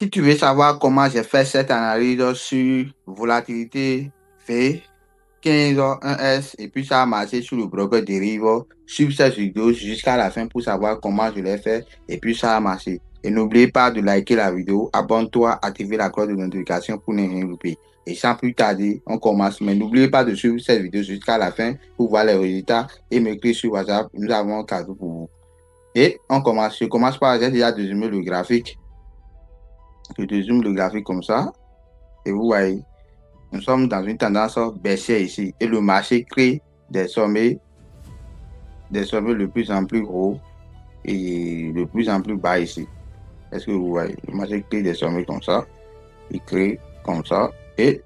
Si tu veux savoir comment j'ai fait cette analyse sur volatilité V, 15 1S et puis ça a marché sur le broker dérive, suivre cette vidéo jusqu'à la fin pour savoir comment je l'ai fait et puis ça a marché. Et n'oubliez pas de liker la vidéo, abonne-toi, activer la cloche de notification pour ne rien louper. Et sans plus tarder, on commence. Mais n'oubliez pas de suivre cette vidéo jusqu'à la fin pour voir les résultats et m'écrire sur WhatsApp. Nous avons un cadeau pour vous. Et on commence. Je commence par, j'ai déjà dézoomé le graphique. Je dézoome le graphique comme ça. Et vous voyez, nous sommes dans une tendance baissière ici. Et le marché crée des sommets de plus en plus gros et de plus en plus bas ici. Est-ce que vous voyez? Le marché crée des sommets comme ça. Il crée comme ça. Et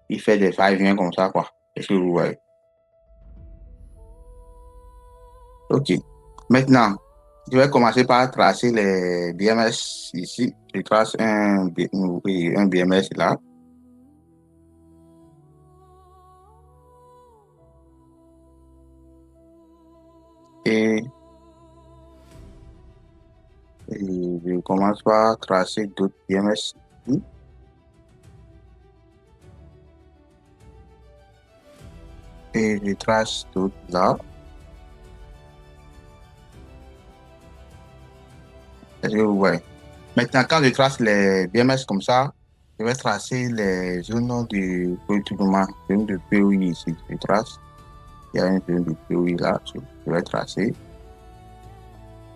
il fait des va-et-vient comme ça, quoi. Est-ce que vous voyez? OK. Maintenant, je vais commencer par tracer les BMS ici. Je trace un BMS là. Et, et je commence par tracer d'autres BMS ici. Et je trace d'autres là. Est-ce que vous voyez? Maintenant, quand je trace les BMS comme ça, je vais tracer les zones de retournement, zone de POI ici. Je trace. Il y a une zone de POI là. Je vais tracer.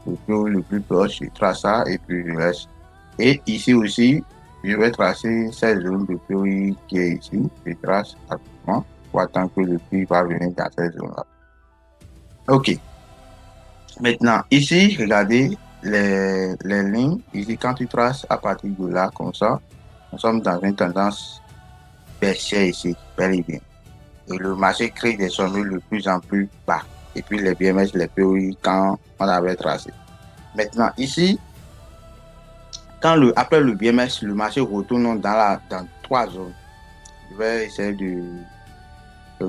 Le POI le plus proche, je trace ça et puis je laisse. Et ici aussi, je vais tracer cette zone de POI qui est ici. Je trace rapidement pour attendre que le prix va venir dans cette zone-là. OK. Maintenant, ici, regardez les lignes. Ici, quand tu traces à partir de là, comme ça, nous sommes dans une tendance baissière ici, bel et bien. Et le marché crée des sommets de plus en plus bas. Et puis les BMS, les POI, quand on avait tracé. Maintenant, ici, après le BMS, le marché retourne dans trois zones. Je vais essayer de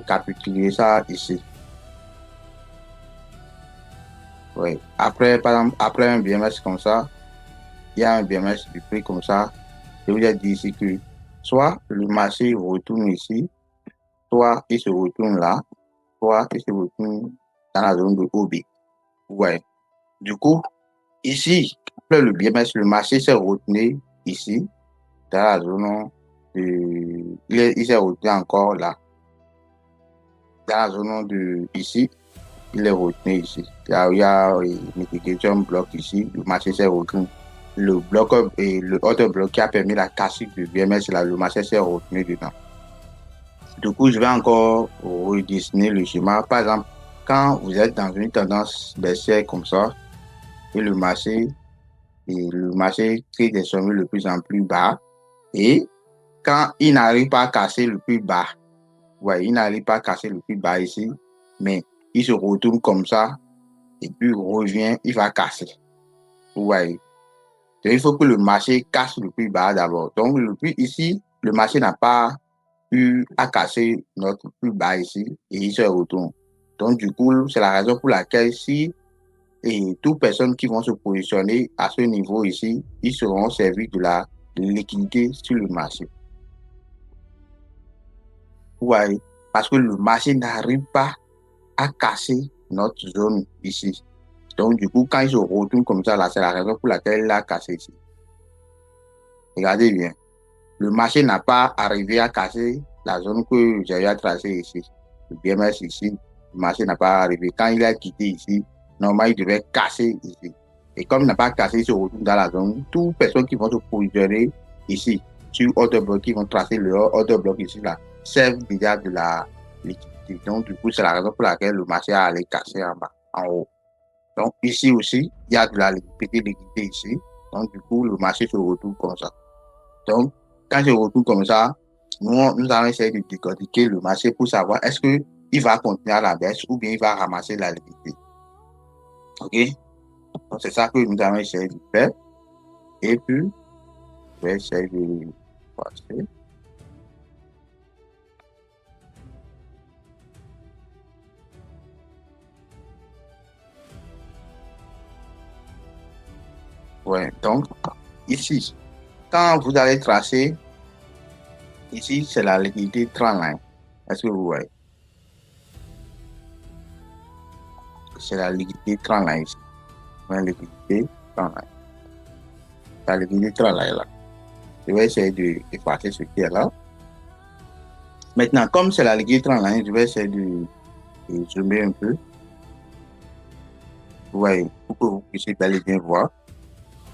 capituler ça ici. Oui. Après, par exemple, après un BMS comme ça, il y a un BMS du prix comme ça. Je vous ai dit ici que soit le marché retourne ici, soit il se retourne là, soit il se retourne dans la zone de OB. Ouais. Du coup, ici, après le BMS, le marché s'est retourné ici, dans la zone de. Il s'est retourné encore là. Dans la zone de ici, il est retenu ici. Il y a mitigation bloc ici, le marché s'est retenu. Le bloc et le autre bloc qui a permis la casse du BMS, là, le marché s'est retenu dedans. Du coup, je vais encore redessiner le schéma. Par exemple, quand vous êtes dans une tendance baissière comme ça, et le marché crée des sommets de plus en plus bas, et quand il n'arrive pas à casser le plus bas, ouais, il n'arrive pas à casser le plus bas ici, mais il se retourne comme ça, et puis revient, il va casser. Vous voyez. Donc, il faut que le marché casse le plus bas d'abord. Donc, le plus ici, le marché n'a pas eu à casser notre plus bas ici et il se retourne. Donc, du coup, c'est la raison pour laquelle si et toutes personnes qui vont se positionner à ce niveau ici, ils seront servis de la liquidité sur le marché. Vous voyez. Parce que le marché n'arrive pas à casser notre zone ici. Donc, du coup, quand il se retourne comme ça, là, c'est la raison pour laquelle il a cassé ici. Regardez bien. Le marché n'a pas arrivé à casser la zone que j'avais tracée ici. Le BMS ici, le marché n'a pas arrivé. Quand il a quitté ici, normalement, il devait casser ici. Et comme il n'a pas cassé, il se retrouve dans la zone. Toutes les personnes qui vont se positionner ici, sur autre bloc, qui vont tracer leur autre bloc ici, là, servent déjà de la liquidité. Donc, du coup, c'est la raison pour laquelle le marché a allé casser en bas, en haut. Donc, ici aussi, il y a de la liquidité ici. Donc, du coup, le marché se retrouve comme ça. Donc, quand je retrouve comme ça, nous allons essayer de décortiquer le marché pour savoir est-ce qu'il va continuer à la baisse ou bien il va ramasser la liquidité. OK? Donc, c'est ça que nous allons essayer de faire. Et puis, je vais essayer de passer. Ouais, donc, ici, quand vous allez tracer, ici, c'est la liquidité trendline. Est-ce que vous voyez? C'est la liquidité trendline ici. La liquidité trendline. La liquidité trendline là. Je vais essayer d'effacer ce qui est là. Maintenant, comme c'est la liquidité trendline, je vais essayer de zoomer un peu. Vous voyez, pour que vous puissiez bel et bien voir.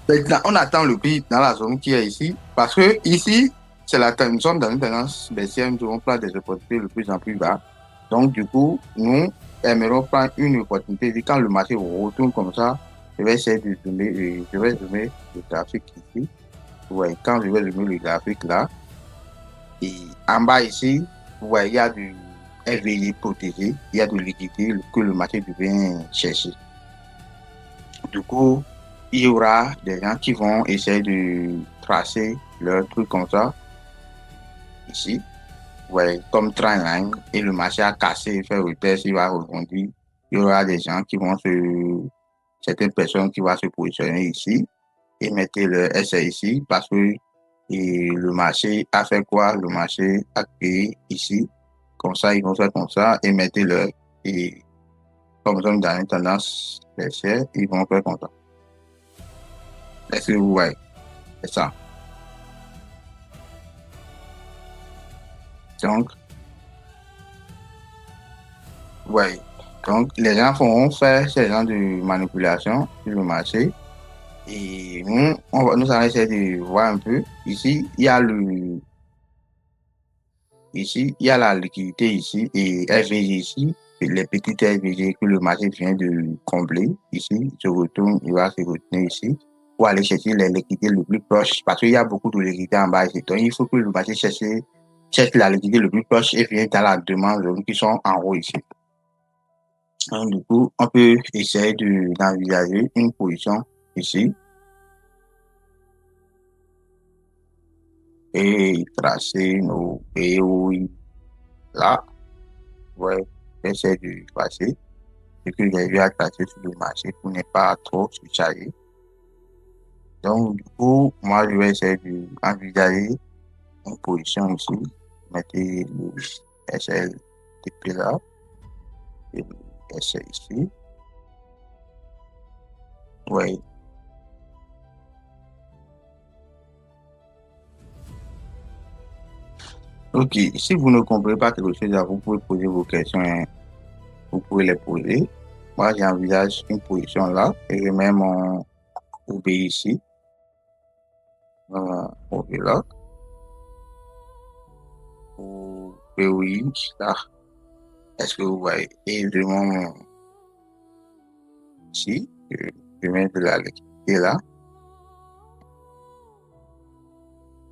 Maintenant, on attend le prix dans la zone qui est ici, parce que ici, nous sommes dans une tendance baissière, nous devons prendre des opportunités de plus en plus bas. Donc, du coup, nous aimerons prendre une opportunité. Et quand le marché retourne comme ça, je vais essayer de zoomer, je vais zoomer le graphique ici. Vous voyez, quand je vais zoomer le graphique là, et en bas ici, vous voyez, il y a du FVG protégé, il y a de liquidité que le marché devient chercher. Du coup, il y aura des gens qui vont essayer de tracer leur truc comme ça. Ici, ouais, comme trendline, et le marché a cassé, il fait retest, il va rebondir. Il y aura des gens qui vont certaines personnes qui vont se positionner ici et mettre le essai ici parce que le marché a fait quoi? Le marché a créé ici. Comme ça, ils vont faire comme ça et mettre le, et comme nous sommes dans une tendance baissière, ils vont faire comme ça. Est-ce que vous voyez? C'est ça. Donc, ouais. Donc, les gens vont faire ce genre de manipulation sur le marché. Et nous allons essayer de voir un peu. Ici, il y a la liquidité ici et FVG ici. Les petites FVG que le marché vient de combler. Ici, il se retourne, il va se retenir ici pour aller chercher les liquidités le plus proche. Parce qu'il y a beaucoup de liquidités en bas ici. Donc, il faut que le marché cherche la liquidité le plus proche et vienne dans la demande qui sont en haut ici. Donc, du coup, on peut essayer d'envisager une position ici et tracer nos POI là. Ouais, j'essaie de passer ce que j'ai vu à tracer sur le marché pour ne pas trop se charger. Donc, du coup, moi, je vais essayer d'envisager une position ici. Mettez le SLTP là et le SL ici. Ouais. Ok, si vous ne comprenez pas quelque chose, vous pouvez poser vos questions, hein. Vous pouvez les poser. Moi, j'envisage une position là et je mets mon OB ici. OB là. Ou POI là. Est-ce que vous voyez? Et je mets ici. Je mets de la liquidité là.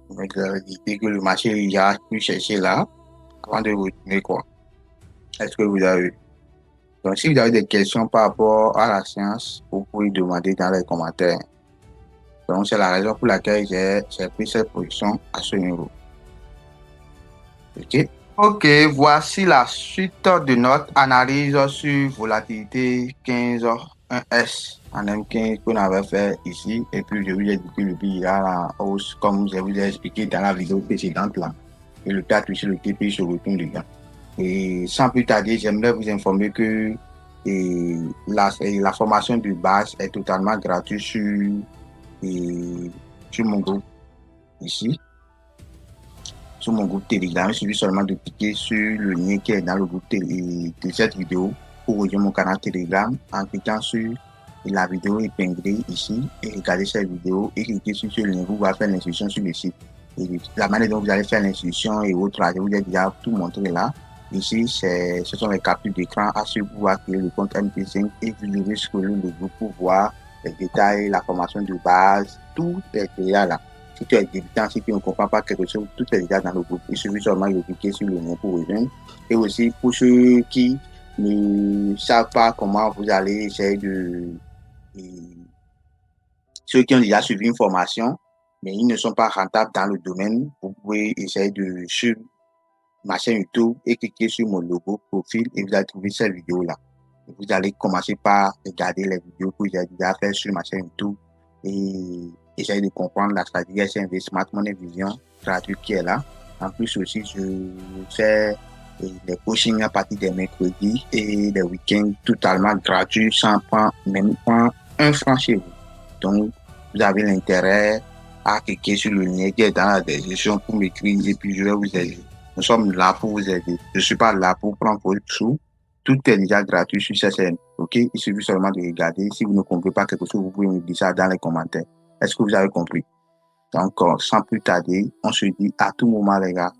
Je mets de la liquidité que le marché a pu chercher là avant de retourner quoi. Est-ce que vous avez? Donc, si vous avez des questions par rapport à la science, vous pouvez demander dans les commentaires. Donc, c'est la raison pour laquelle j'ai pris cette position à ce niveau. OK? OK, voici la suite de notre analyse sur volatilité 15-1S en M15 qu'on avait fait ici. Et puis, je vous ai dit que le prix est en hausse, comme je vous ai expliqué dans la vidéo précédente là. Et le cas sur le TP se retourne dedans. Et sans plus tarder, j'aimerais vous informer que la formation de base est totalement gratuite sur mon groupe ici, sur mon groupe Telegram. Il suffit seulement de cliquer sur le lien qui est dans le groupe de cette vidéo pour rejoindre mon canal Telegram en cliquant sur la vidéo épinglée ici et regarder cette vidéo et cliquer sur ce lien. Vous allez faire l'inscription sur le site. Et la manière dont vous allez faire l'inscription et autres, je vous ai déjà tout montré là. Ici, ce sont les captures d'écran à ce pouvoir créer le compte MP5 et vous devez scroller le groupe pour voir les détails, la formation de base, tout est déjà là. Si tu es débutant, si tu ne comprends pas quelque chose, tout est déjà dans le groupe. Il suffit seulement de cliquer sur le lien pour rejoindre. Et aussi, pour ceux qui ne savent pas comment vous allez essayer ceux qui ont déjà suivi une formation, mais ils ne sont pas rentables dans le domaine, vous pouvez essayer de suivre ma chaîne YouTube et cliquer sur mon logo profil et vous allez trouver cette vidéo là. Vous allez commencer par regarder les vidéos que j'ai déjà fait sur ma chaîne YouTube et essayer de comprendre la stratégie SMV Smart Money Vision gratuite qui est là. En plus aussi, je fais les coachings à partir des mercredis et les week-ends totalement gratuits sans prendre même pas un franc chez vous. Donc, vous avez l'intérêt à cliquer sur le lien qui est dans la description pour m'écrire et puis je vais vous aider. Nous sommes là pour vous aider. Je ne suis pas là pour prendre votre sous. Tout est déjà gratuit sur cette chaîne. OK? Il suffit seulement de regarder. Si vous ne comprenez pas quelque chose, vous pouvez me dire ça dans les commentaires. Est-ce que vous avez compris? Donc, sans plus tarder, on se dit à tout moment, les gars.